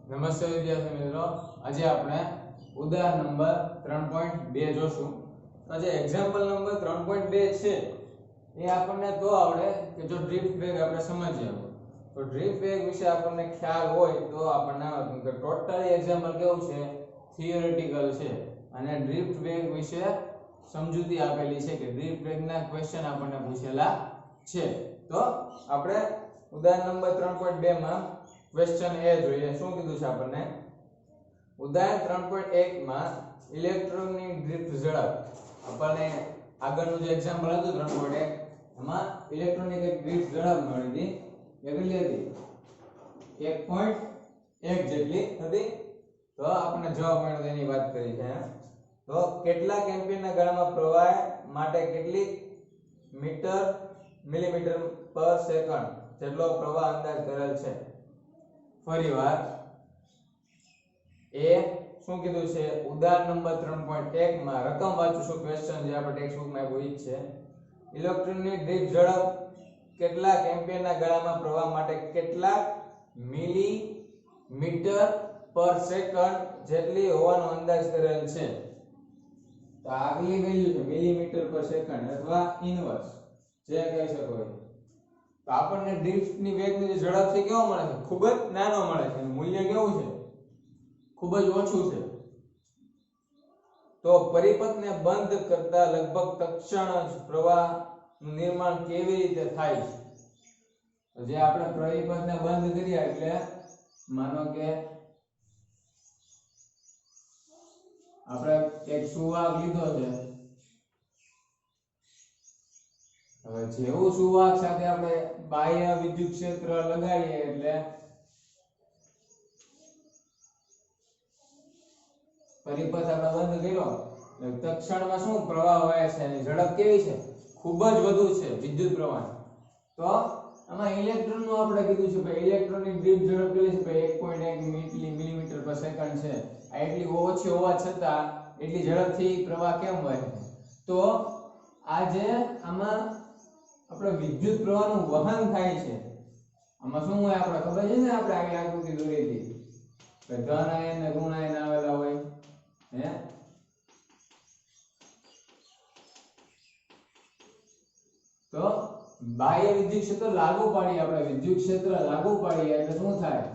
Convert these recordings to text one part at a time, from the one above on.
નમસ્તે વિદ્યાર્થી મિત્રો, આજે આપણે ઉદાહરણ નંબર 3.2 જોશું. તો જે એક્ઝામ્પલ નંબર 3.2 છે એ આપણને તો આવડે કે જો ડ્રિફ્ટ વેગ આપણે સમજીએ. તો ડ્રિફ્ટ વેગ વિશે આપણને ખ્યાલ હોય તો આપણને આવડે કે ટોટલી એક્ઝામ્પલ કેવું છે, થિયોરેટિકલ છે અને ડ્રિફ્ટ વેગ વિશે સમજૂતી આપેલી છે કે ડ્રિફ્ટ વેગના ક્વેશ્ચન આપણને પૂછેલા છે. તો આપણે ઉદાહરણ નંબર 3.2 માં ક્વેશ્ચન એ જોઈએ. શું કીધું છે આપણને? ઉદાહરણ 3.1 માં ઇલેક્ટ્રોનની ડ્રિફ્ટ ઝડપ. આપણને આગળનું જે એક્ઝામ્પલ હતું 3.1 એમાં ઇલેક્ટ્રોનની એક ડ્રિફ્ટ ઝડપ મળી હતી. કેટલી હતી? 1.1 જેટલી હતી. તો આપણને જવાબ મળ્યો તેની વાત કરી છે. તો કેટલાક એમ્પિયરના ગાળામાં પ્રવાહ માટે કેટલી મિલીમીટર પર સેકન્ડ જેટલો પ્રવાહ અંદાજ કરેલ છે? ફરીવાર એ શું કીધું છે? ઉદાહરણ નંબર 3.1 માં રકમ વાંચું છું, ક્વેશ્ચન જે આપણે ટેક્સ્ટ બુકમાં આપ્યું છે. ઇલેક્ટ્રોનની ડ્રિફ્ટ ઝડપ કેટલાક એમ્પિયરના ગાળામાં પ્રવાહ માટે કેટલાક મિલીમીટર પર સેકન્ડ જેટલી હોવાનો અંદાજ કરેલ છે. તો આગલી વેલ્યુ છે મિલીમીટર પર સેકન્ડ અથવા ઇનવર્સ જે કહી શકો. તો આપણને ડ્રિફ્ટની વેગની જે ઝડપ છે કેવો મળે છે? ખૂબ જ નાનો મળે છે. મૂલ્ય કેવું છે? ખૂબ જ ઓછું છે. તો પરિપથને બંધ કરતા લગભગ તત્ક્ષણ જ પ્રવાહનું નિર્માણ કેવી રીતે થાય છે? તો જે આપણે પરિપથને બંધ કરીએ એટલે માનો કે આપણે એક સુવાહક લીધો છે. હવે જેવું સુવાહક સાથે આપણે બાહ્ય વિદ્યુત ક્ષેત્ર લગાડીએ એટલે પરિપથ આપણે બંધ કર્યો એટલે તત્ક્ષણમાં શું પ્રવાહ વહે છે? એની ઝડપ કેવી છે? ખૂબ જ વધુ છે વિદ્યુત પ્રવાહ. તો આમાં ઇલેક્ટ્રોનનું આપણે કીધું છે ભાઈ ઇલેક્ટ્રોનની ડ્રિફ્ટ ઝડપ કેટલી છે? 1.1 મિલીમીટર પર સેકન્ડ છે. આ એટલી ઓછી હોવા છતાં એટલી ઝડપથી પ્રવાહ કેમ વહે છે? તો આ જે આમાં આપણે વિદ્યુત પ્રવાહનું વહન થાય છે. આમાં શું હોય આપણે ખબર છે ને? આપણે આગળ આકૃતિ દોરી હતી કે ધન આયન ને ઋણ આયન આવેલા હોય. તો બાહ્ય વિદ્યુત ક્ષેત્ર લાગુ પાડીએ, આપણે વિદ્યુત ક્ષેત્ર લાગુ પાડીએ એટલે શું થાય?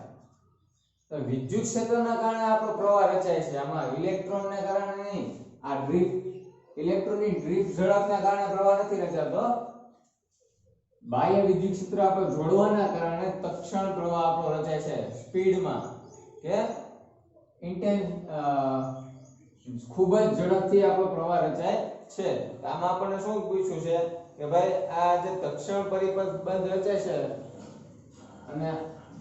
તો વિદ્યુત ક્ષેત્રના કારણે આપણો પ્રવાહ રચાય છે. આમાં ઇલેક્ટ્રોનને કારણે નહીં. આ ઇલેક્ટ્રોનની ડ્રિફ્ટ ઝડપના કારણે પ્રવાહ નથી રચાતો. બાહ્ય વિદ્યુત ક્ષેત્ર આપણે જોડવાના કારણે તત્ક્ષણ પ્રવાહ આપણો રચાય છે સ્પીડમાં કે ખૂબ જ ઝડપથી આપણો પ્રવાહ રચાય છે. આમાં આપણને શું પૂછ્યું છે કે ભાઈ આ જે તત્ક્ષણ પરિપથ બંધ રચાય છે અને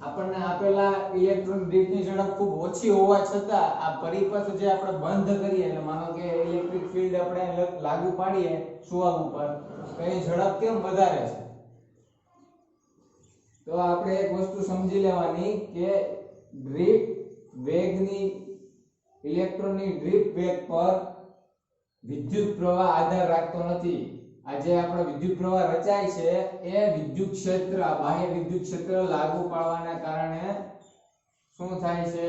આપણને આપેલા ઇલેક્ટ્રોન ડ્રિફ્ટની ઝડપ ખૂબ ઓછી હોવા છતાં આ પરિપથ જે આપણે બંધ કરીએ એટલે માનો કે ઇલેક્ટ્રિક ફિલ્ડ આપણે લાગુ પાડીએ સુવાહક ઉપર તો એ ઝડપ કેમ વધારે છે? તો આપણે એક વસ્તુ સમજી લેવાની કે ડ્રિફ્ટ વેગની ઇલેક્ટ્રોનની ડ્રિફ્ટ વેગ પર વિદ્યુત પ્રવાહ આધાર રાખતો નથી. આ જે આપણો વિદ્યુત પ્રવાહ રચાય છે એ વિદ્યુત ક્ષેત્ર, બાહ્ય વિદ્યુત ક્ષેત્ર લાગુ પાડવાના કારણે શું થાય છે?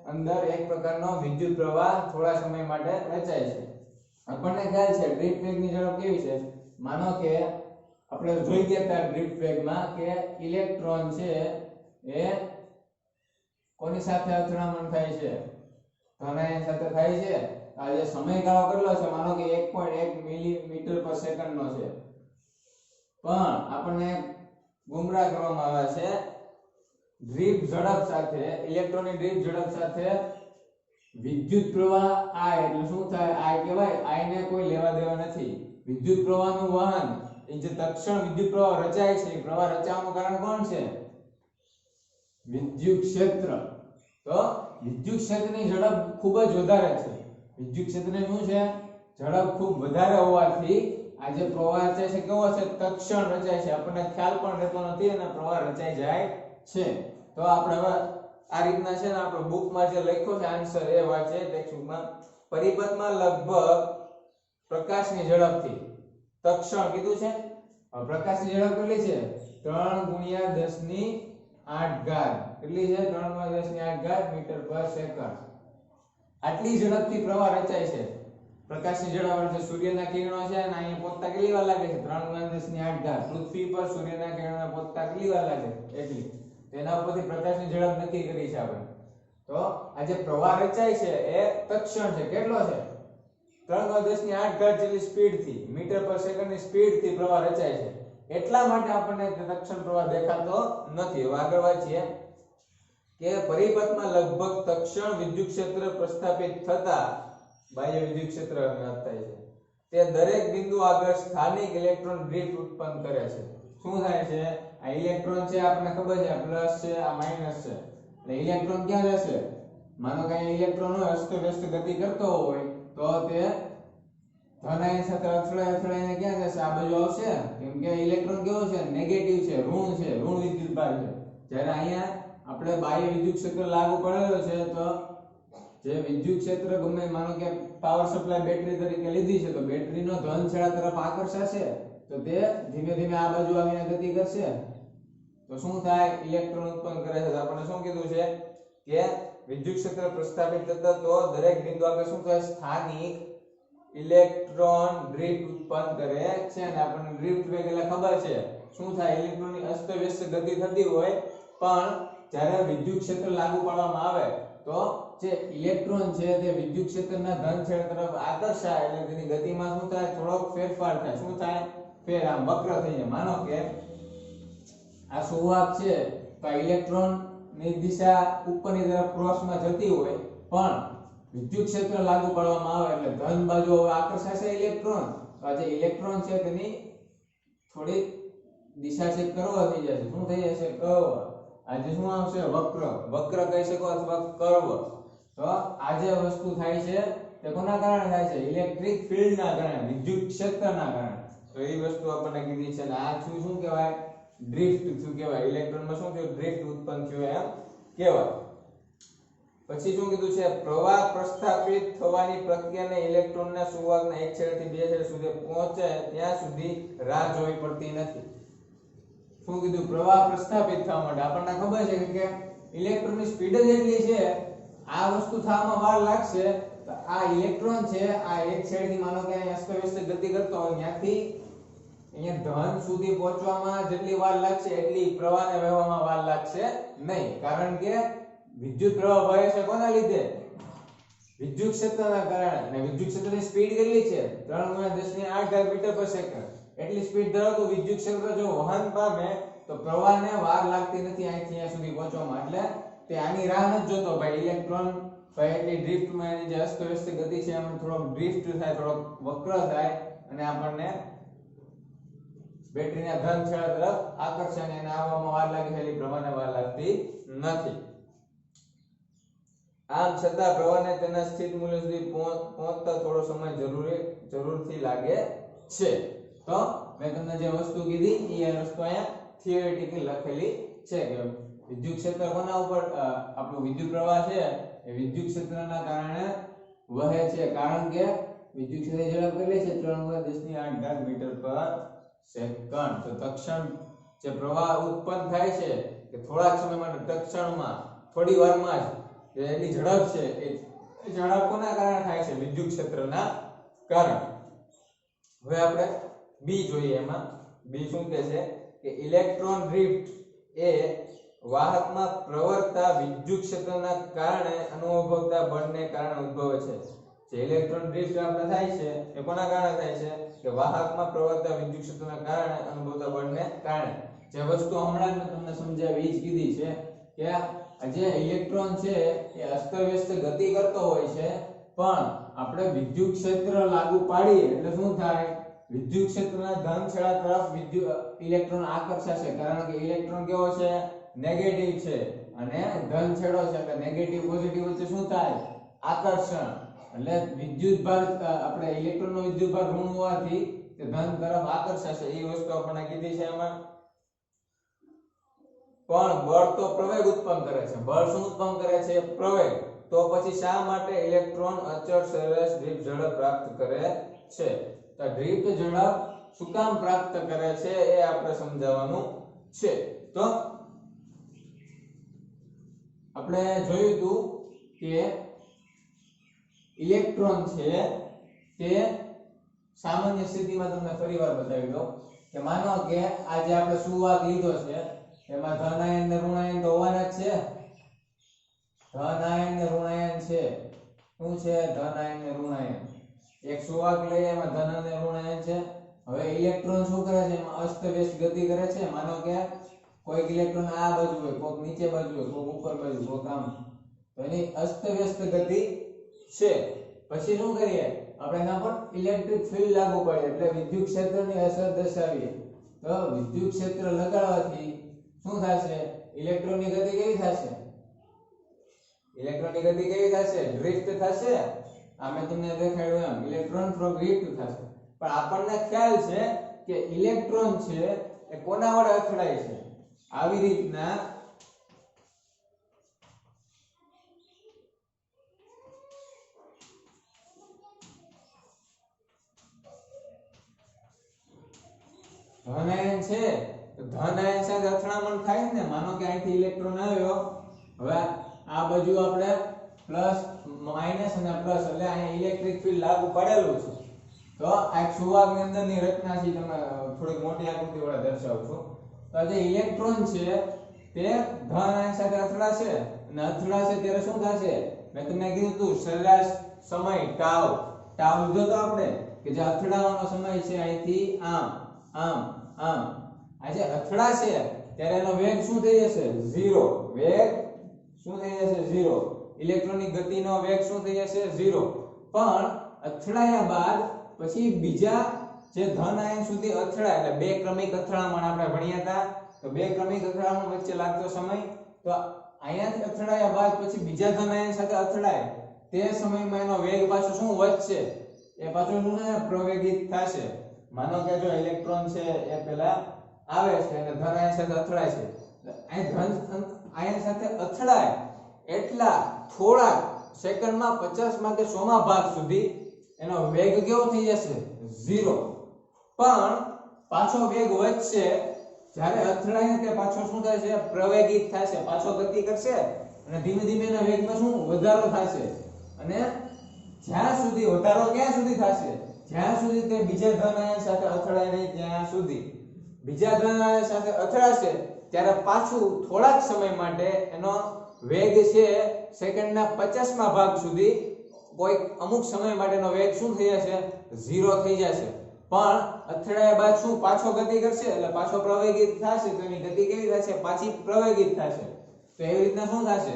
અંદર એક પ્રકારનો વિદ્યુત પ્રવાહ થોડા સમય માટે રચાય છે. આપણને ખ્યાલ છે ડ્રિફ્ટ વેગની ઝડપ કેવી છે? માનો કે આપણે જોઈ ગયા હતા ડ્રિફ્ટ વેગમાં કે ઇલેક્ટ્રોન છે એ કોની સાથે અથડામણ થાય છે? ધન આયન સાથે થાય છે. આ જે સમયગાળો કેટલો છે? માનો કે 1.1 મિલીમીટર પર સેકન્ડનો છે. પણ આપણને ગુમરાહ કરવામાં આવે છે ડ્રિફ્ટ ઝડપ સાથે, ઇલેક્ટ્રોનની ડ્રિફ્ટ ઝડપ સાથે વિદ્યુત પ્રવાહ I એટલે શું થાય? I કહેવાય. I ને કોઈ લેવા દેવા નથી. વિદ્યુત પ્રવાહનું વહન એ જે તત્ક્ષણ વિદ્યુત પ્રવાહ રચાય છે એ પ્રવાહ રચાવાનું કારણ કોણ છે? વિદ્યુત ક્ષેત્ર. તો વિદ્યુત ક્ષેત્રની ઝડપ ખૂબ જ વધારે છે. વિદ્યુત ક્ષેત્રની શું છે? ઝડપ ખૂબ વધારે હોવાથી આ જે પ્રવાહ રચાય છે કેવો છે? તત્ક્ષણ રચાય છે. આપણને ખ્યાલ પણ રહેતો નથી અને પ્રવાહ રચાઈ જાય છે. તો આપણે હવે આ રીતના છે ને આપણે બુકમાં જે લખ્યો છે આન્સર એ વાંચીએ ટેક્સ્ટબુકમાં. પરિપથમાં લગભગ પ્રકાશની ઝડપથી તત્ક્ષણ કીધું છે. પ્રકાશની ઝડપ કેટલી છે? 3 × 10⁻⁴ 8 ઘાત કેટલી છે 3.10 મીટર પર સેકન્ડ આટલી ઝડપથી પ્રવાહ રચાય છે પ્રકાશની ઝડપ છે સૂર્યના કિરણો છે અને અહીંયા પહોંચતા કેટલી વાર લાગે છે 3.10 ઘાત પૃથ્વી પર સૂર્યના કિરણોને પહોંચતા કેટલી વાર લાગે છે એટલી તેના ઉપરથી પ્રકાશની ઝડપ નક્કી કરી છે આપણે તો આ જે પ્રવાહ રચાય છે એ તત્ક્ષણ છે કેટલો છે 3.10 ઘાત જેટલી સ્પીડથી મીટર પર સેકન્ડની સ્પીડથી પ્રવાહ રચાય છે એટલા માટે આપણને તત્ક્ષણ પ્રવાહ દેખાતો નથી હવે આગળ વાંચીએ કે પરિપથમાં લગભગ તત્ક્ષણ વિદ્યુત ક્ષેત્ર પ્રસ્થાપિત થતા બાહ્ય વિદ્યુત ક્ષેત્ર જ્ઞાત થાય છે તે દરેક બિંદુ આગળ સ્થાનિક ઇલેક્ટ્રોન ડ્રિફ્ટ ઉત્પન્ન કરે છે શું થાય છે આ ઇલેક્ટ્રોન છે આપણને ખબર છે આ પ્લસ છે આ માઈનસ છે એટલે ઇલેક્ટ્રોન ક્યાં જશે માનો કે ઇલેક્ટ્રોન અસ્તવ્યસ્ત ગતિ કરતો હોય તો તે ધન આયન સાથે અથડાઈને ક્યાં જશે આ બાજુ આવશે કેમ કે ઇલેક્ટ્રોન કેવો છે નેગેટિવ છે ઋણ વિદ્યુત ભાર છે જ્યારે અહીંયા આપણે બાહ્ય વિદ્યુત ક્ષેત્ર લાગુ પડેલો છે તો જે વિદ્યુત ક્ષેત્ર ગમે માનો કે પાવર સપ્લાય બેટરી તરીકે લીધી છે તો બેટરીનો ધન છેડા તરફ આકર્ષાશે તો તે ધીમે ધીમે આ બાજુ આવીને ગતિ કરશે તો શું થાય ઇલેક્ટ્રોન ઉત્પન્ન કરે છે આપણને શું કીધું છે કે વિદ્યુત ક્ષેત્ર પ્રસ્થાપિત થતા તો દરેક બિંદુ આગળ શું થાય સ્થાનિક ઇલેક્ટ્રોન ડ્રિફ્ટ ઉત્પન્ન કરે છે અને આપણને ડ્રિફ્ટ વેગ એટલે ખબર છે શું થાય ઇલેક્ટ્રોનની અસ્તવ્યસ્ત ગતિ થતી હોય પણ જ્યારે વિદ્યુત ક્ષેત્ર લાગુ પાડવામાં આવે તો જે ઇલેક્ટ્રોન છે તે વિદ્યુત ક્ષેત્રના ધન છેડા તરફ આકર્ષાય એટલે તેની ગતિમાં શું થાય થોડોક ફેરફાર થાય શું થાય ફેર આમ વક્ર થઈ જાય માનો કે આ સુવાહક છે તો ઇલેક્ટ્રોન ની દિશા ઉપરની તરફ ક્રોસમાં જતી હોય પણ વિદ્યુત ક્ષેત્ર લાગુ પાડવામાં આવે એટલે ધન બાજુ હવે આકર્ષાશે ઇલેક્ટ્રોન તો આ જે ઇલેક્ટ્રોન છે તેની થોડી દિશા છે કર્વ થઈ જશે શું થઈ જશે કર્વ આજે શું આવશે વક્ર કહી શકો અથવા કર્વ તો આ જે વસ્તુ થાય છે તે કોના કારણે થાય છે ઇલેક્ટ્રિક ફિલ્ડના કારણે વિદ્યુત ક્ષેત્રના કારણે તો એ વસ્તુ આપણને કીધી છે અને આ શું કહેવાય ડ્રિફ્ટ શું કહેવાય ઇલેક્ટ્રોનમાં શું થયું ડ્રિફ્ટ ઉત્પન્ન થયું એમ કહેવાય પછી શું કીધું છે પ્રવાહ પ્રસ્થાપિત થવાની પ્રક્રિયાને ઇલેક્ટ્રોનના સુવાહકના એક છેડેથી બીજા છેડે સુધી પહોંચે ત્યાં સુધી રાહ જોવી પડતી નથી શું કીધું પ્રવાહ પ્રસ્થાપિત થવા માટે આપણને ખબર છે કે ઇલેક્ટ્રોનની સ્પીડ જ એટલી છે આ વસ્તુ થવામાં વાર લાગશે તો આ ઇલેક્ટ્રોન છે આ એક છેડેથી માનો કે અસ્તવ્યસ્ત ગતિ કરતો હોય ત્યાંથી અહીંયા ધન સુધી પહોંચવામાં જેટલી વાર લાગશે એટલી પ્રવાહને વહેવામાં વાર લાગશે નહીં કારણ કે વિદ્યુત પ્રવાહ વહે છે કોના લીધે વિદ્યુત ક્ષેત્રના કારણે અને વિદ્યુત ક્ષેત્રની સ્પીડ કેટલી છે 3.10 મીટર પર સેકન્ડ એટલી સ્પીડ ધરાવતું વિદ્યુત ક્ષેત્ર જો વહન પામે તો પ્રવાહને વાર લાગતી નથી અહીંથી અહીંયા સુધી પહોંચવામાં એટલે તે આની રાહ નથી જોતો ભાઈ ઇલેક્ટ્રોન ભાઈ એટલી ડ્રિફ્ટમાં એની જે અસ્તવ્યસ્ત ગતિ છે એમાં થોડોક ડ્રિફ્ટ થાય થોડોક વક્ર થાય અને આપણને બેટરીના ધન છેડા તરફ આકર્ષણ એને આવવામાં વાર લાગે છે એટલે પ્રવાહને વાર લાગતી નથી આમ છતાં પ્રવાહને તેના સ્થિત મૂલ્ય સુધી પહોંચતા થોડો સમય જરૂરથી લાગે છે તો મેં તમને જે વસ્તુ કીધી એ વસ્તુ અહીંયા થિયોરેટિકલી લખેલી છે કે વિદ્યુત ક્ષેત્ર કોના ઉપર આપણું વિદ્યુત પ્રવાહ છે એ વિદ્યુત ક્ષેત્રના કારણે વહે છે કારણ કે વિદ્યુત ક્ષેત્રની ઝડપ કેટલી છે 3.10 મીટર પર સેકન્ડ તો તત્ક્ષણ જે પ્રવાહ ઉત્પન્ન થાય છે કે થોડાક સમય માટે તત્ક્ષણમાં થોડી વારમાં જ એની ઝડપ છે એ ઝડપ કોના કારણે થાય છે વિદ્યુત ક્ષેત્રના કારણે હવે આપણે બી જોઈએ એમાં બી શું કહે છે કે ઇલેક્ટ્રોન ડ્રિફ્ટ એ વાહકમાં પ્રવર્તતા વિદ્યુત ક્ષેત્રના કારણે અનુભવતા બળને કારણે ઉદ્ભવે છે જે ઇલેક્ટ્રોન ડ્રિફ્ટ આપણે થાય છે એ કોના કારણે થાય છે કે વાહકમાં પ્રવર્તતા વિદ્યુત ક્ષેત્રના કારણે અનુભવતા બળને કારણે જે વસ્તુ હમણાં જ મેં તમને સમજાવી જ કીધી છે કે જે ઇલેક્ટ્રોન છે એ અસ્તવ્યસ્ત ગતિ કરતો હોય છે પણ આપણે વિદ્યુત ક્ષેત્ર લાગુ પાડીએ એટલે શું થાય વિદ્યુત ક્ષેત્રના ધન છેડા તરફ ઇલેક્ટ્રોન આકર્ષાશે કારણ કે ઇલેક્ટ્રોન કેવો છે નેગેટિવ છે અને ધન છેડો છે એટલે નેગેટિવ પોઝિટિવ વચ્ચે શું થાય આકર્ષણ એટલે વિદ્યુત ભાર આપણે ઇલેક્ટ્રોનનો વિદ્યુત ભાર ઋણ હોવાથી તે ધન તરફ આકર્ષાશે એ વસ્તુ આપણને કીધી છે એમાં પણ બળ તો પ્રવેગ ઉત્પન્ન કરે છે બળ શું ઉત્પન્ન કરે છે પ્રવેગ તો પછી શા માટે ઇલેક્ટ્રોન અચળ સરેરાશ ડ્રિફ્ટ ઝડપ પ્રાપ્ત કરે છે તો ડ્રિફ્ટ ઝડપ શું કામ પ્રાપ્ત કરે છે એ આપણે સમજાવવાનું છે તો આપણે જોયું હતું કે ઇલેક્ટ્રોન છે તે સામાન્ય સ્થિતિમાં તમને ફરીવાર બતાવી દઉં કે માનો કે આ જે આપણે સુવાહક લીધો છે એમાં ધન આયન ને ઋણ આયન તો હોવાના જ છે. ધન આયન ને ઋણ આયન છે. શું છે? ધન આયન ને ઋણ આયન. એક સુવાહક લઈએ એમાં ધન અને ઋણ આયન છે. હવે ઇલેક્ટ્રોન શું કરે છે? એમાં અસ્તવ્યસ્ત ગતિ કરે છે. માનો કે કોઈક ઇલેક્ટ્રોન આ બાજુ હોય, કોઈક નીચે બાજુ હોય, કોઈક ઉપર બાજુ, કોઈક આમ, તો એની અસ્તવ્યસ્ત ગતિ છે. પછી શું કરીએ? આપણે એના પર ઇલેક્ટ્રિક ફિલ્ડ લાગુ પાડીએ એટલે વિદ્યુત ક્ષેત્રની અસર દર્શાવીએ. તો વિદ્યુત ક્ષેત્ર લગાડવાથી શું થશે? ઇલેક્ટ્રોનની ગતિ કેવી થશે? ઇલેક્ટ્રોનની ગતિ કેવી થશે? ડ્રિફ્ટ થશે. આ મેં તમને દેખાડ્યું એમ ઇલેક્ટ્રોન ડ્રિફ્ટ થશે. પણ આપણને ખ્યાલ છે કે ઇલેક્ટ્રોન છે એ કોના વડે અથડાય છે? આવી રીતના ધન આયન છે તો ધન આયન સાથે અથડામણ થાય ને. માનો કે અહીંથી ઇલેક્ટ્રોન આવ્યો, હવે આ બાજુ આપણે પ્લસ માઈનસ અને પ્લસ એટલે અહીંયા ઇલેક્ટ્રિક ફિલ્ડ લાગુ પડેલું છે. તો આ એક સુવાહકની અંદરની રચના છે, તમે થોડી મોટી આકૃતિ વડે દર્શાવું છું. તો જે ઇલેક્ટ્રોન છે તે ધન આયન સાથે અથડાશે અને અથડાશે ત્યારે શું થશે? મેં તમને કીધું હતું સરેરાશ સમય ટાઉ લીધો તો આપણે કે જે અથડાવાનો સમય છે અહીંથી આમ આમ આમ. આ જે અથડાશે ત્યારે એનો વેગ શું થઈ જશે? 0. વેગ શું થઈ જશે? 0. ઇલેક્ટ્રોનની ગતિનો વેગ શું થઈ જશે? 0. પણ અથડાયા બાદ પછી બીજા જે ધન આયન સુધી અથડાય એટલે બે ક્રમિક અથડામણ આપણે ભણ્યા હતા. તો બે ક્રમિક અથડામણ વચ્ચે લાગતો સમય, તો અહીંયાથી અથડાયા બાદ પછી બીજા ધન આયન સાથે અથડાય તે સમયમાં એનો વેગ પાછો શું વધશે? એ પાછો શું છે? પ્રવેગિત થશે. માનો કે જો ઇલેક્ટ્રોન છે એ પહેલા આવે છે અને ધન આયન સાથે અથડાય છે. અહીં ધન આયન સાથે અથડાય એટલા થોડા સેકન્ડમાં 50 માંથી 100 ભાગ સુધી એનો વેગ કેવો થઈ જશે? 0. પણ પાછો વેગ વધશે જ્યારે અથડાય ને તે પાછો શું થાય છે? પ્રવેગિત થશે. પાછો ગતિ કરશે અને ધીમે ધીમે એના વેગમાં શું વધારો થશે. અને જ્યાં સુધી વધારો ક્યાં સુધી થશે? જ્યાં સુધી તે બીજા ધન આયન સાથે અથડાય નહીં ત્યાં સુધી. બીજા ધન આયન સાથે અથડાશે ત્યારે પાછું થોડાક સમય માટે એનો વેગ છે સેકન્ડના 50મા ભાગ સુધી કોઈ અમુક સમય માટેનો વેગ શું થઈ જશે? 0 થઈ જશે. પણ અથડાયા બાદ શું પાછો ગતિ કરશે એટલે પાછો પ્રવેગિત થશે. તો એની ગતિ કેવી થશે? પાછી પ્રવેગિત થશે. તો એવી રીતના શું થશે?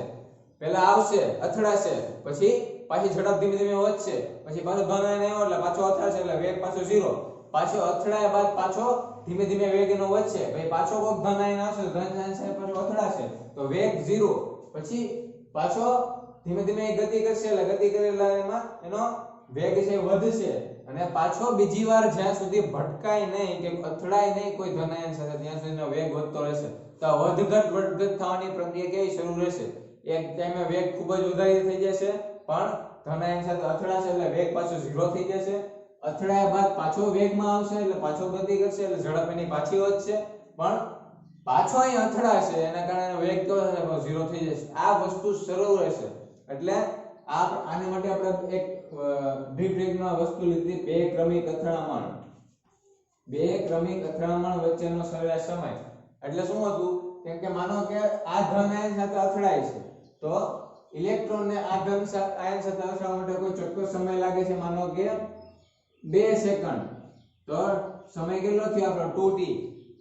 પહેલા આવશે, અથડાશે, પછી પાછી ઝડપ ધીમે ધીમે વધશે, પછી પાછો ધન આયન આવ્યો એટલે પાછો અથડાશે એટલે વેગ પાછો 0. પાછો અથડાયા બાદ પાછો ધીમે ધીમે વેગ એનો વધશે, પછી પાછો કોક ધન આયન આવશે, ધન આયન સાથે પાછો અથડાશે તો વેગ 0. પછી પાછો ધીમે ધીમે ગતિ કરશે એટલે ગતિ કરેલા એમાં એનો વેગ છે વધશે અને પાછો બીજી વાર જ્યાં સુધી ભટકાય નહીં કે અથડાય નહીં કોઈ ધન આયન સાથે ત્યાં સુધીનો વેગ વધતો રહેશે. તો વધઘટ થવાની પ્રક્રિયા કેવી શરૂ રહેશે? એક ટાઈમે વેગ ખૂબ જ વધારે થઈ જશે પણ ધન આયન સાથે અથડાશે એટલે વેગ પાછો 0 થઈ જશે. અથડાયા બાદ પાછો વેગમાં આવશે એટલે પાછો ગતિ કરશે એટલે ઝડપ એની પાછી વધશે પણ પાછો અહીં અથડાશે એના કારણે વેગ કેવો થશે? 0 થઈ જશે. આ વસ્તુ શરૂ રહેશે. એટલે આને માટે આપણે એક ડીપ બ્રેકમાં વસ્તુ લીધી બે ક્રમિક અથડામણ. બે ક્રમિક અથડામણ વચ્ચેનો સરેરાશ સમય. એટલે શું હતું? કેમ કે માનો કે આ ધન આયન સાથે અથડાય છે તો ઇલેક્ટ્રોનને આ ધન આયન સાથે અથડાવા માટે કોઈ ચોક્કસ સમય લાગે છે. માનો કે 2 સેકન્ડ. તો સમય કેટલો થયો આપણો? 2t.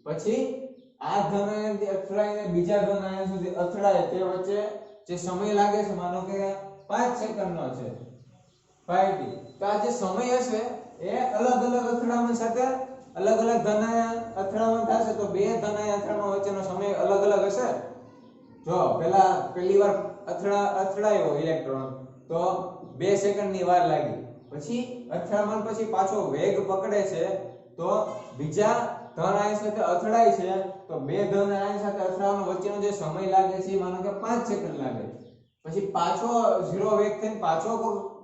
પછી આ ધન આયનથી અથડાઈને બીજા ધન આયન સુધી અથડાય તે વચ્ચે જે સમય લાગે છે માનો કે 5 સેકન્ડનો છે, 5t. તો આ જે સમય હશે એ અલગ અલગ અથડામણ સાથે અલગ અલગ ધન આયન અથડામણ થશે તો બે ધન આયન અથડામણ વચ્ચેનો સમય અલગ અલગ હશે. જો પહેલી વાર અથડાયો ઇલેક્ટ્રોન તો 2 સેકન્ડની વાર લાગી. પછી અથડામણ પછી પાછો વેગ પકડે છે તો બીજા ધન આયન સાથે અથડાય છે તો બે ધન આયન સાથે અથડાવાનો વચ્ચેનો જે સમય લાગે છે માનો કે 5 સેકન્ડ લાગે. પછી પાછો 0 વેગ થઈને પાછો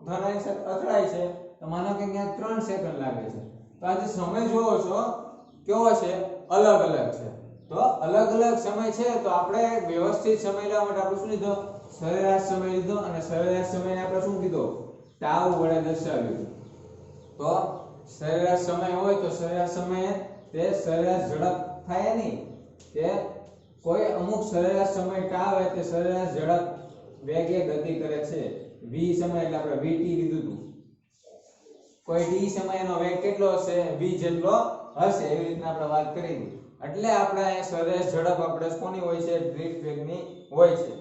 ધન આયન સાથે અથડાય છે તો માનો કે ત્યાં 3 સેકન્ડ લાગે છે. તો આ જે સમય જોવો છો કેવો છે? અલગ અલગ છે. તો અલગ અલગ સમય છે તો આપણે વ્યવસ્થિત સમય લેવા માટે આપણે શું લીધો? સરેરાશ સમય લીધો અને સરેરાશ સમયને આપણે શું કીધો ટાઉ વડે દર્શાવ્યું તો સરેરાશ સમય હોય તો સરેરાશ સમયે તે સરેરાશ ઝડપ થાય નહીં કે કોઈ અમુક સરેરાશ સમય ટાઉ હોય તે સરેરાશ ઝડપ વેગે ગતિ કરે છે v સમય એટલે આપણે vt લીધું હતું કોઈ t સમયનો વેગ કેટલો હશે v જેટલો હશે એવી રીતના આપણે વાત કરી એટલે આપણે અહીંયા સરેરાશ ઝડપ આપણે કોની હોય છે ડ્રિફ્ટ વેગની હોય છે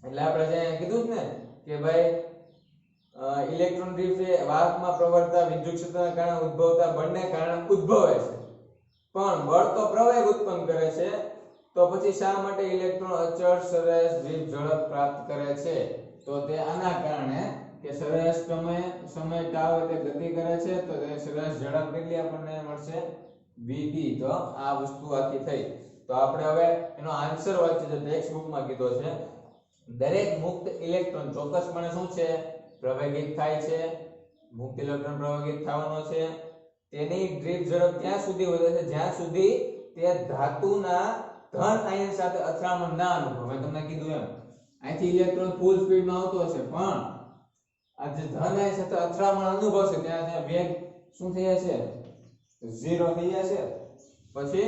એટલે આપણે જે કીધું ને કે ભાઈ ઇલેક્ટ્રોન ડ્રિફ્ટ એ વાહકમાં પ્રવર્તતા વિદ્યુત ક્ષેત્રના કારણે ઉદ્ભવતા બળને કારણે ઉદ્ભવે છે પણ બળ તો પ્રવેગ ઉત્પન્ન કરે છે તો પછી શા માટે ઇલેક્ટ્રોન અચળ સરેરાશ ડ્રિફ્ટ ઝડપ પ્રાપ્ત કરે છે તો તે આના કારણે કે સરેરાશ સમય ટાઉ તે ગતિ કરે છે તો તે સરેરાશ ઝડપ કેટલી આપણને મળશે vt તો આ વસ્તુ આખી થઈ તો આપણે હવે એનો આન્સર વાંચીએ જે ટેક્સ્ટ બુકમાં કીધો છે દરેક મુક્ત ઇલેક્ટ્રોન ચોક્કસપણે શું છે પ્રવેગિત થાય છે મુક્ત ઇલેક્ટ્રોન પ્રવેગિત થવાનો છે તેની ડ્રિફ્ટ ઝડપ ત્યાં સુધી વધે છે જ્યાં સુધી તે ધાતુના ધન આયન સાથે અથડામણ ના અનુભવે મેં તમને કીધું એમ અહીંથી ઇલેક્ટ્રોન ફૂલ સ્પીડમાં આવતો હશે પણ આ જે ધન આયન સાથે અથડામણ અનુભવશે ત્યાં વેગ શું થઈ જશે 0 થઈ જશે પછી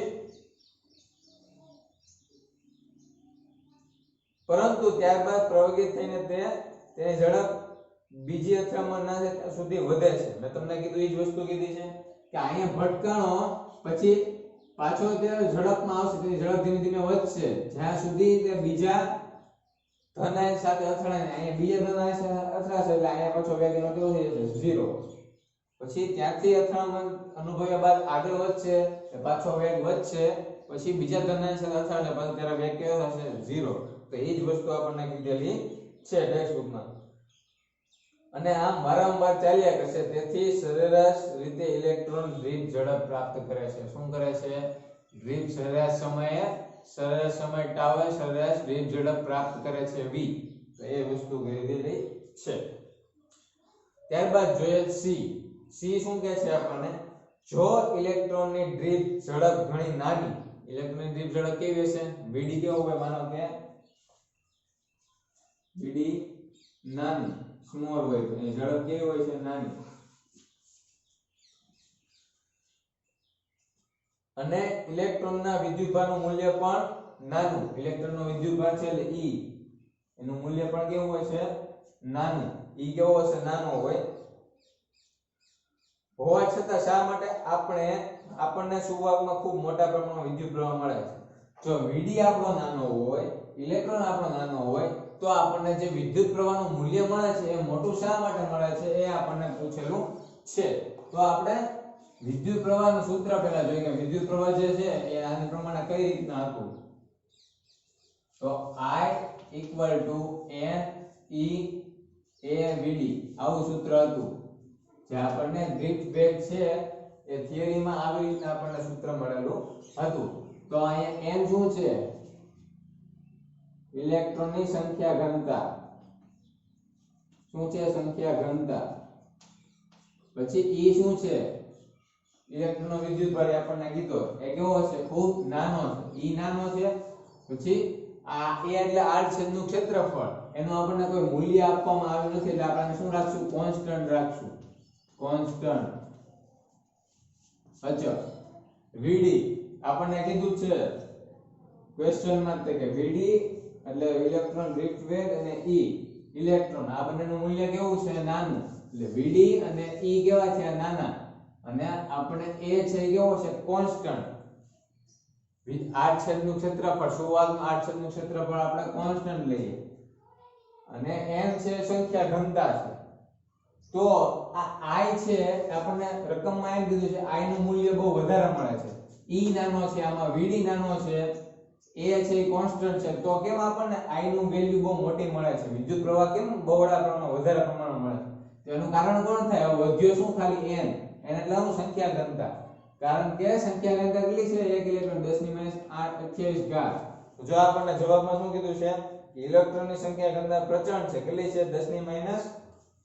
પરંતુ ત્યારબાદ પ્રવેગિત થઈને તેની ઝડપ બીજી અથડામણ ના થાય સુધી વધે છે મેં તમને કીધું એ જ વસ્તુ કીધી છે કે અહીંયા ભટકાણો પછી પાછો તે ઝડપમાં આવશે તેની ઝડપ ધીમે ધીમે વધશે જ્યાં સુધી તે બીજા ધન આયન સાથે અથડાય અહીંયા બીજા ધન આયન સાથે અથડાશે એટલે અહીંયા પાછો વેગ એનો કેવો થઈ જશે 0 પછી ત્યાંથી અથડામણ અનુભવ્યા બાદ આગળ વધશે પાછો વેગ વધશે પછી બીજા ધન આયન સાથે અથડાશે પછી ત્યારે વેગ કેવો થશે 0 તો એ જ વસ્તુ આપણને કીધેલી છે ટેક્સ્ટ બુકમાં અને આમ વારંવાર ચાલ્યા કરશે તેથી સરેરાશ રીતે ઇલેક્ટ્રોન ડ્રિફ્ટ ઝડપ પ્રાપ્ત કરે છે શું કરે છે ડ્રિફ્ટ સરેરાશ સમય ટાઉ સરેરાશ ડ્રિફ્ટ ઝડપ પ્રાપ્ત કરે છે v તો એ વસ્તુ કીધેલી છે ત્યારબાદ જોઈએ c શું કહે છે આપણને જો ઇલેક્ટ્રોનની ડ્રિફ્ટ ઝડપ ઘણી નાની ઇલેક્ટ્રોનની ડ્રિફ્ટ ઝડપ કેવી હશે vd કેવો હોય માનો કે vd નાની સ્મોલ હોય તો એ ઝડપ કેવી હોય છે નાની અને ઇલેક્ટ્રોનના વિદ્યુતભારનું મૂલ્ય પણ નાનું ઇલેક્ટ્રોનનો વિદ્યુતભાર છે એટલે e એનું મૂલ્ય પણ કેવું હોય છે નાનું e કેવો હશે નાનો હોય હોવા છતાં શા માટે આપણને સુવાહકમાં ખૂબ મોટા પ્રમાણમાં વિદ્યુત પ્રવાહ મળે છે જો vd આપણો નાનો હોય ઇલેક્ટ્રોન આપણો નાનો હોય તો આપણને જે વિદ્યુત પ્રવાહનું મૂલ્ય મળે છે એ મોટું શા માટે મળે છે એ આપણને પૂછેલું છે તો આપણે વિદ્યુત પ્રવાહનું સૂત્ર પહેલા જોઈએ કે વિદ્યુત પ્રવાહ જે છે એ આના પ્રમાણે કઈ રીતના હતું તો I n e a vd આવું સૂત્ર હતું જે આપણને ડ્રિફ્ટ વેગ છે એ થિયરીમાં આવી રીતના આપણને સૂત્ર મળેલું હતું તો અહીંયા n શું છે ઇલેક્ટ્રોનની સંખ્યા ઘનતા શું છે સંખ્યા ઘનતા પછી e શું છે ઇલેક્ટ્રોનનો વિદ્યુતભાર આપણને કીધો એ કેવો હશે ખૂબ નાનો છે e નાનો છે પછી આ a એટલે આડછેદનું ક્ષેત્રફળ એનું આપણને કોઈ મૂલ્ય આપવામાં આવ્યું નથી એટલે આપણે શું રાખશું કોન્સ્ટન્ટ રાખશું કોન્સ્ટન્ટ અચળ vd આપણને કીધું છે ક્વેશ્ચનમાં કે vd એટલે ઇલેક્ટ્રોન ડ્રિફ્ટ વેગ અને e ઇલેક્ટ્રોન આ બંનેનું મૂલ્ય કેવું છે નાનું એટલે vd અને e કેવા છે નાના અને આપણે a છે કેવો છે કોન્સ્ટન્ટ આડછેદનું ક્ષેત્રફળ સુવાહકનું આડછેદનું ક્ષેત્રફળ આપણે કોન્સ્ટન્ટ લઈએ અને n છે સંખ્યા ઘનતા છે તો આ i છે આપણને રકમમાં એમ કીધું છે i નું મૂલ્ય બહુ વધારે મળે છે e નાનો છે આમાં vd નાનો છે a છે એ કોન્સ્ટન્ટ છે તો કેમ આપણને i નું વેલ્યુ બહુ મોટી મળે છે વિદ્યુત પ્રવાહ કેમ બહોળા પ્રમાણમાં વધારે પ્રમાણમાં મળે છે તેનું કારણ કોણ થાય વધ્યો શું ખાલી n એટલે આનું સંખ્યા ઘનતા કારણ કે સંખ્યા ઘનતા કેટલી છે 1 ઇલેક્ટ્રોન 10 ની -8 28 ઘાત જો આપણને જવાબમાં શું કીધું છે ઇલેક્ટ્રોનની સંખ્યા ઘનતા પ્રચંડ છે કેટલી છે 10 ની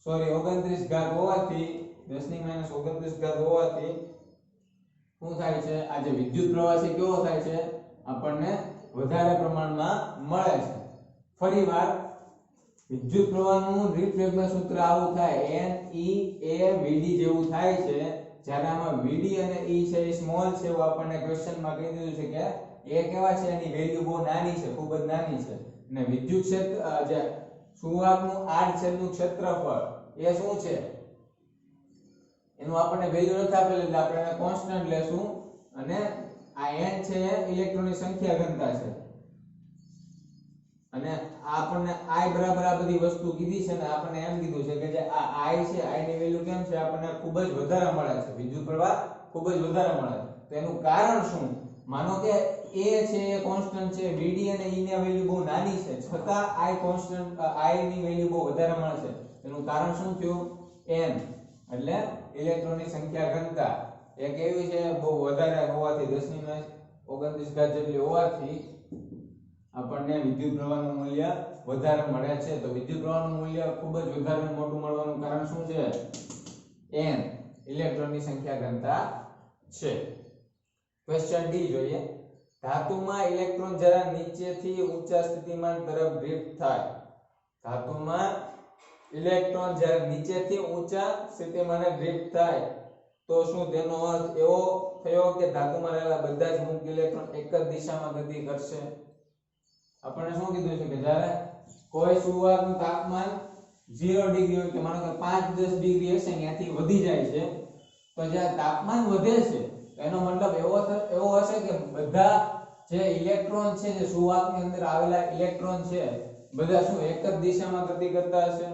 29 ઘાત હોવાથી 10 ની -29 ઘાત હોવાથી શું થાય છે આ જે વિદ્યુત પ્રવાહ છે કેવો થાય છે આપણને વધારે પ્રમાણમાં મળે છે ફરીવાર વિદ્યુત પ્રવાહનું ડ્રિફ્ટ વેગનું સૂત્ર આવું થાય n e a v d જેવું થાય છે જ્યારે આમાં v d અને e છે એ સ્મોલ છે એવું આપણને ક્વેશ્ચનમાં કહી દીધું છે કે એ કેવા છે એની વેલ્યુ બહુ નાની છે ખૂબ જ નાની છે અને વિદ્યુત ક્ષેત્ર જે સુવાહકનું આડછેદનું ક્ષેત્રફળ એ શું છે એનું આપણને વેલ્યુ નથી આપેલ એટલે આપણે એને કોન્સ્ટન્ટ લેશું અને આ n છે એ ઇલેક્ટ્રોનની સંખ્યા ઘનતા છે અને આપણને i બરાબર આ બધી વસ્તુ કીધી છે ને આપણને એમ કીધું છે કે જે આ i છે i ની વેલ્યુ કેમ છે આપણને ખૂબ જ વધારે મળે છે વિદ્યુત પ્રવાહ ખૂબ જ વધારે મળે છે તો એનું કારણ શું માનો કે a છે એ કોન્સ્ટન્ટ છે vd અને e ની વેલ્યુ બહુ નાની છે છતાં i કોન્સ્ટન્ટ i ની વેલ્યુ બહુ વધારે મળે છે એનું કારણ શું થયું n એટલે ઇલેક્ટ્રોનની સંખ્યા ઘનતા એ કેવી છે બહુ વધારે હોવાથી 10⁻29 જેટલી હોવાથી આપણને વિદ્યુત પ્રવાહનું મૂલ્ય વધારે મળે છે તો વિદ્યુત પ્રવાહનું મૂલ્ય ખૂબ જ વધારે મોટું મળવાનું કારણ શું છે n ઇલેક્ટ્રોનની સંખ્યા ઘનતા છે ક્વેશ્ચન ડી જોઈએ ધાતુમાં ઇલેક્ટ્રોન જરા નીચેથી ઊંચા સ્થિતિમાન તરફ ડ્રિફ્ટ થાય ધાતુમાં ઇલેક્ટ્રોન જ્યારે નીચેથી ઊંચા સ્થિતિમાને ડ્રિફ્ટ થાય તો શું તેનો અર્થ એવો થયો કે ધાતુમાં રહેલા બધા જ મુક્ત ઇલેક્ટ્રોન એક જ દિશામાં ગતિ કરશે આપણને શું કીધું છે કે જ્યારે કોઈ સુવાહકનું તાપમાન 0 ડિગ્રી હોય કે માનો કે 5-10 ડિગ્રી હશે ત્યાંથી વધી જાય છે તો જ્યારે તાપમાન વધે છે એનો મતલબ એવો હશે કે બધા જે ઇલેક્ટ્રોન છે જે સુવાહકની અંદર આવેલા ઇલેક્ટ્રોન છે બધા શું એક જ દિશામાં ગતિ કરતા હશે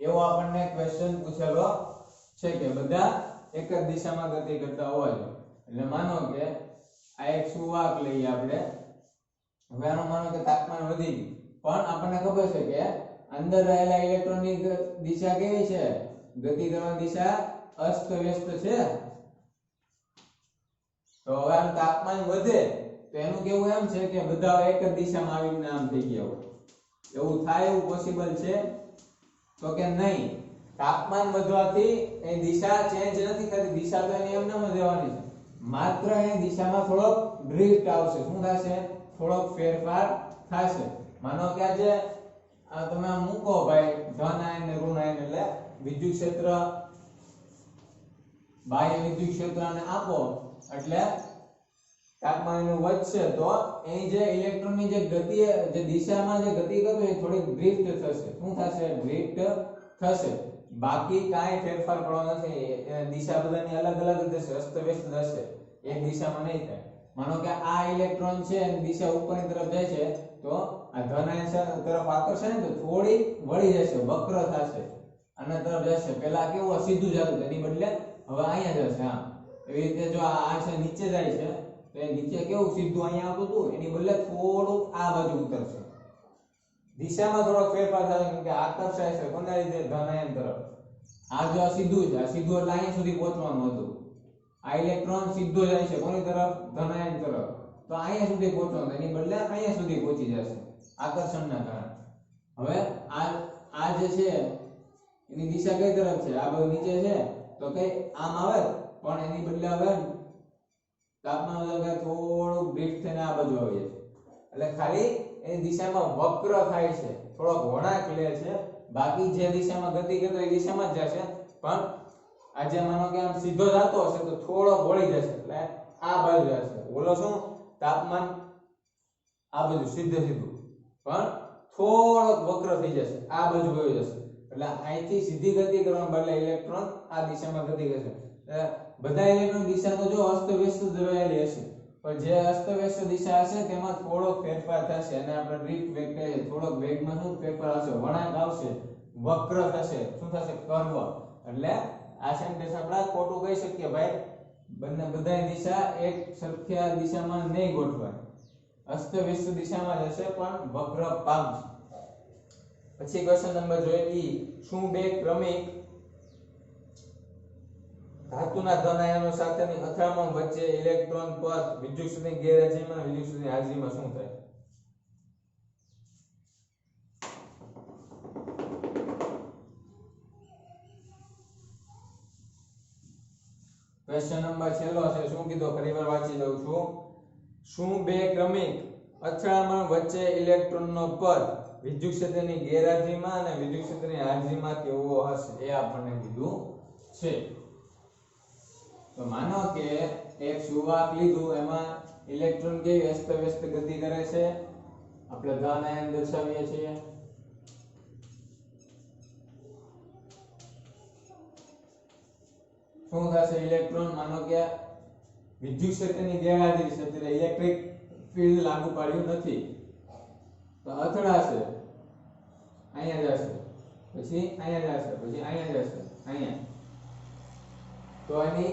એવો આપણને ક્વેશ્ચન પૂછેલો છે કે બધા એક જ દિશામાં ગતિ કરતા હોવા જોઈએ એટલે માનો કે આ એક સુવાહક લઈએ આપણે હવે આનો માનો કે તાપમાન વધી ગયું પણ આપણને ખબર છે કે અંદર રહેલા ઇલેક્ટ્રોનની દિશા કેવી છે ગતિ કરવાની દિશા અસ્ત વ્યસ્ત છે તો હવે આનું તાપમાન વધે તો એનું કેવું એમ છે કે બધા એક જ દિશામાં આવીને આમ થઈ ગયા હોય એવું થાય એવું પોસિબલ છે તો કે નહીં તાપમાન વધવાથી એ દિશા ચેન્જ નથી થતી દિશા તો એની એમનેમ જ રહેવાની છે માત્ર એ દિશામાં થોડોક ડ્રિફ્ટ આવશે શું થશે થોડોક ફેરફાર થશે માનો કે આજે તમે મૂકો ભાઈ ધન આયન ને ઋણ આયન એટલે વિદ્યુત ક્ષેત્ર બાહ્ય વિદ્યુત ક્ષેત્રને આપો એટલે તાપમાન એનું વધશે તો અહીં જે ઇલેક્ટ્રોનની જે ગતિ જે દિશામાં જે ગતિ કરતો એ થોડી ડ્રિફ્ટ થશે શું થશે ડ્રિફ્ટ થશે બાકી કાંઈ ફેરફાર કરવાનો નથી દિશા બધાની અલગ અલગ થશે અસ્તવ્યસ્ત થશે એક દિશામાં નહીં થાય માનો કે આ ઇલેક્ટ્રોન છે એની દિશા ઉપરની તરફ જાય છે તો આ ધન આયન તરફ આકર્ષે ને તો થોડી વળી જશે વક્ર થશે અને તરફ જશે પહેલા કેવું સીધું જતું એની બદલે હવે અહીંયા જશે હા એવી રીતે જો આ છે નીચે જાય છે તો એ નીચે કેવું સીધું અહીંયા આવતું હતું એની બદલે થોડું આ બાજુ ઉતરશે દિશામાં થોડો ફેરફાર થાય કેમ કે આકર્ષાય છે કોના રીતે ધન આયન તરફ આ જો સીધું છે આ સીધું એટલે અહીંયા સુધી પહોંચવાનું હતું આ ઇલેક્ટ્રોન સીધો જાય છે કોની તરફ ધન આયન તરફ તો અહીંયા સુધી પહોંચવાનું એની બદલે અહીંયા સુધી પહોંચી જશે આકર્ષણના કારણે હવે આ જે છે એની દિશા કઈ તરફ છે આ બાજુ નીચે છે તો કઈ આમ આવે પણ એની બદલે હવે તાપમાન વધારે થોડું ડ્રિફ્ટ થઈને આ બાજુ આવી જશે એટલે ખાલી એની દિશામાં વક્ર થાય છે થોડોક વળાંક લે છે બાકી જે દિશામાં ગતિ કરતો એ દિશામાં જ જશે પણ આજે માનો કે આમ સીધો જતો હશે તો થોડો વળી જશે એટલે આ બાજુ જશે ઓલો શું તાપમાન આ બાજુ સીધું પણ થોડોક વક્ર થઈ જશે આ બાજુ વહી જશે એટલે અહીંથી સીધી ગતિ કરવા બદલે ઇલેક્ટ્રોન આ દિશામાં ગતિ કરશે બધા ઇલેક્ટ્રોન દિશા તો જો અસ્તવ્યસ્ત જ રહેલી હશે પણ જે અસ્તવ્યસ્ત દિશા હશે તેમાં થોડોક ફેરફાર થશે અને આપણે ડ્રિફ્ટ વેગ કહીએ થોડોક વેગમાં શું ફેરફાર આવશે વળાંક આવશે વક્ર થશે શું થશે કર્વ એટલે આ સેન્ટેન્સ આપણે ખોટું કહી શકીએ ભાઈ બધાની દિશા એક સરખી દિશામાં નહીં ગોઠવાય અસ્તવ્યસ્ત દિશામાં જશે પણ વક્ર પામશે પછી ક્વેશ્ચન નંબર જોઈએ શું બે ક્રમિક ધાતુના ધન આયનો સાથેની અથડામણ વચ્ચે ઇલેક્ટ્રોન પર વિદ્યુત ક્ષેત્રની ગેરહાજરીમાં વિદ્યુત ક્ષેત્રની હાજરીમાં શું થાય ક્વેશ્ચન નંબર છેલ્લો છે શું કીધું ફરીવાર વાંચી દઉં છું શું બે ક્રમિક અથડામણ વચ્ચે ઇલેક્ટ્રોનનો પદ વિદ્યુત ક્ષેત્રની ગેરહાજરીમાં અને વિદ્યુત ક્ષેત્રની હાજરીમાં કેવો હશે એ આપણને કીધું છે. તો માનો કે એક સુવાહક લીધું, એમાં ઇલેક્ટ્રોન કેવી અસ્તવ્યસ્ત ગતિ કરે છે, આપણે ધન આયન દર્શાવીએ છીએ. શું થશે? ઇલેક્ટ્રોન માનો કે વિદ્યુત ક્ષેત્રની ગેરહાજરી છે, એટલે ઇલેક્ટ્રિક ફીલ્ડ લાગુ પાડ્યું નથી, તો અથડાશે, અહીંયા જશે, પછી અહીંયા જશે, પછી અહીંયા જશે, અહીંયા. તો એની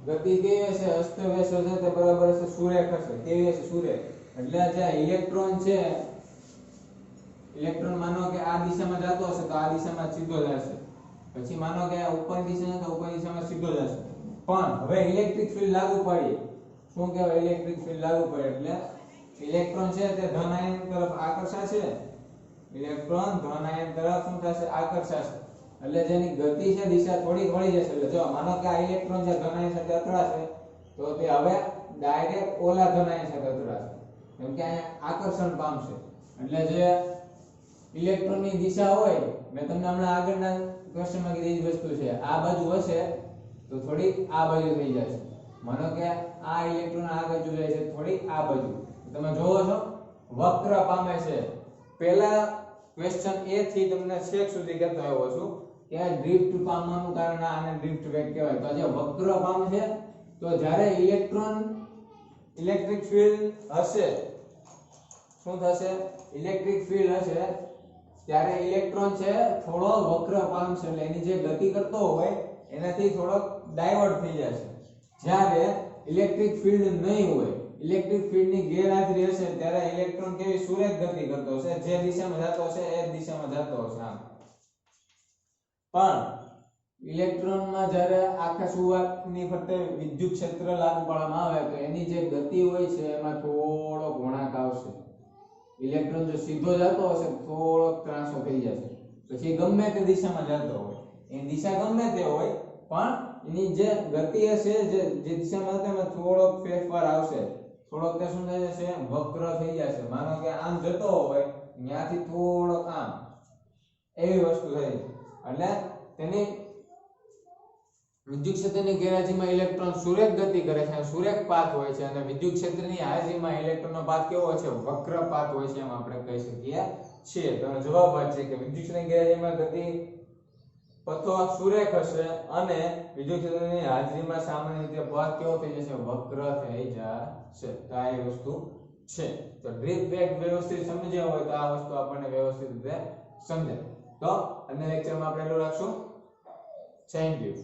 ગતિ કેવી હશે? અસ્તવ્યસ્ત હશે, તે બરાબર હશે સુરેખ હશે. કેવી હશે? સુરેખ. એટલે જે ઇલેક્ટ્રોન છે, ઇલેક્ટ્રોન માનો કે આ દિશામાં જતો હશે તો આ દિશામાં સીધો જશે, પછી માનો કે ઉપર દિશામાં તો ઉપર દિશામાં સીધો જશે. પણ હવે ઇલેક્ટ્રિક ફીલ્ડ લાગુ પાડીએ. શું કહેવાય? ઇલેક્ટ્રિક ફીલ્ડ લાગુ પડે એટલે ઇલેક્ટ્રોન છે તે ધન આયન તરફ આકર્ષાશે. ઇલેક્ટ્રોન ધન આયન તરફ શું થશે? આકર્ષાશે. એટલે જેની ગતિ છે દિશા થોડી વળી જશે. એટલે જો માનો કે આ ઇલેક્ટ્રોન છે ધન આયન સાથે અથડાશે, તો તે હવે ડાયરેક્ટ ઓલા ધન આયન સાથે અથડાશે, કેમ કે અહીંયા આકર્ષણ પામશે. એટલે જે ઇલેક્ટ્રોનની દિશા હોય, મેં તમને હમણાં આગળના ક્વેશ્ચનમાં કીધી જ વસ્તુ છે, આ બાજુ હશે તો થોડી આ બાજુ થઈ જશે. માનો કે આ ઇલેક્ટ્રોન આ બાજુ જાય છે, થોડી આ બાજુ. તમે જોવો છો વક્ર પામે છે. પહેલા ક્વેશ્ચન એ થી તમને છેક સુધી કહેતો આવ્યો છું કે ડ્રિફ્ટ પામવાનું કારણ આને ડ્રિફ્ટ વેગ કહેવાય. તો જે વક્ર પામશે, તો જ્યારે ઇલેક્ટ્રોન ઇલેક્ટ્રિક ફીલ્ડ હશે, શું થશે? ઇલેક્ટ્રિક ફીલ્ડ હશે ત્યારે ઇલેક્ટ્રોન છે થોડો વક્ર પામશે, એટલે એની જે ગતિ કરતો હોય એનાથી થોડો ડાયવર્ટ થઈ જશે. જ્યારે ઇલેક્ટ્રિક ફીલ્ડ નહીં હોય, ઇલેક્ટ્રિક ફીલ્ડની ગેરહાજરી હશે, ત્યારે ઇલેક્ટ્રોન કેવી સુરેખ ગતિ કરતો હશે, જે દિશામાં જતો હશે એ જ દિશામાં જતો હશે. આમ પણ ઇલેક્ટ્રોનમાં જ્યારે આખા સુવાહકની ફરતે વિદ્યુત ક્ષેત્ર લાગુ પાડવામાં આવે તો એની જે ગતિ હોય છે એમાં થોડો વળાંક આવશે. ઇલેક્ટ્રોન જો સીધો જતો હશે થોડો ત્રાંસો થઈ જશે, પછી ગમે તે દિશામાં જતો હોય, એની દિશા ગમે તે હોય, પણ એની જે ગતિ હશે, જે દિશામાં જતો એમાં થોડો ફેરફાર આવશે. થોડોક તે શું થઈ જશે? વક્ર થઈ જશે. માનો કે આમ જતો હોય, ત્યાંથી થોડો આમ, એવી વસ્તુ થઈ. એટલે તેની વિદ્યુત ક્ષેત્રની ગેરહાજરીમાં ઇલેક્ટ્રોન સુરેખ ગતિ કરે છે, સુરેખ પાથ હોય છે, અને વિદ્યુત ક્ષેત્રની હાજરીમાં ઇલેક્ટ્રોનનો પાથ કેવો હોય છે? વક્ર પાથ હોય છે, એમ આપણે કહી શકીએ છીએ. તો જવાબ આ છે કે વિદ્યુત ક્ષેત્રની ગેરહાજરીમાં ગતિ પથો સુરેખ હશે, અને વિદ્યુત ક્ષેત્રની હાજરીમાં સામાન્ય રીતે પાથ કેવો થઈ જશે? વક્ર થઈ જશે. તો આ એ વસ્તુ છે. તો ડ્રિફ્ટ વેગ વ્યવસ્થિત સમજ્યા હોય તો આ વસ્તુ આપણને વ્યવસ્થિત રીતે સમજાય. તો અન્ય લેક્ચરમાં આપણે એટલું રાખશું. Thank you.